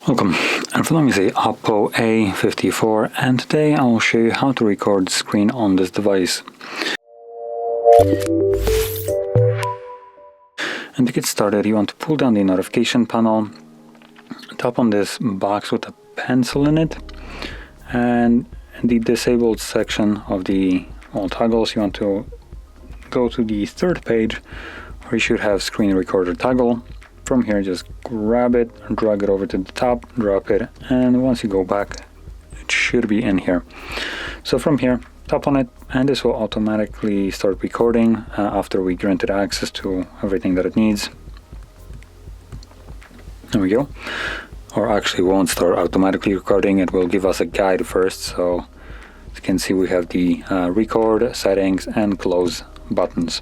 Welcome, in front of me is a OPPO A54 and today I will show you how to record the screen on this device. And to get started, you want to pull down the notification panel, tap on this box with a pencil in it, and in the disabled section of the all toggles you want to go to the third page where you should have screen recorder toggle. From here, just grab it, drag it over to the top, drop it, and once you go back, it should be in here. So from here, tap on it, and this will automatically start recording after we granted access to everything that it needs. There we go. Or actually won't start automatically recording, it will give us a guide first. So as you can see, we have the record, settings, and close buttons.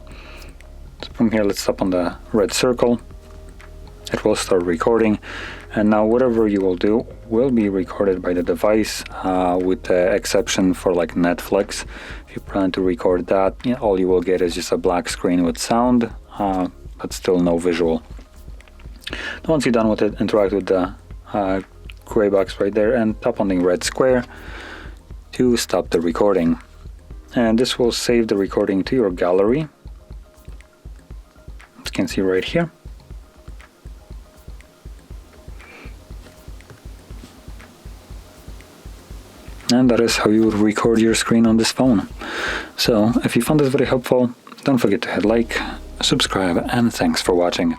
So from here, let's tap on the red circle. It will start recording, and now whatever you will do will be recorded by the device, with the exception for like Netflix. If you plan to record that, all you will get is just a black screen with sound, but still no visual. Once you're done with it, interact with the gray box right there and tap on the red square to stop the recording. And this will save the recording to your gallery, as you can see right here. And that is how you would record your screen on this phone. So if you found this very helpful, don't forget to hit like, subscribe, and thanks for watching.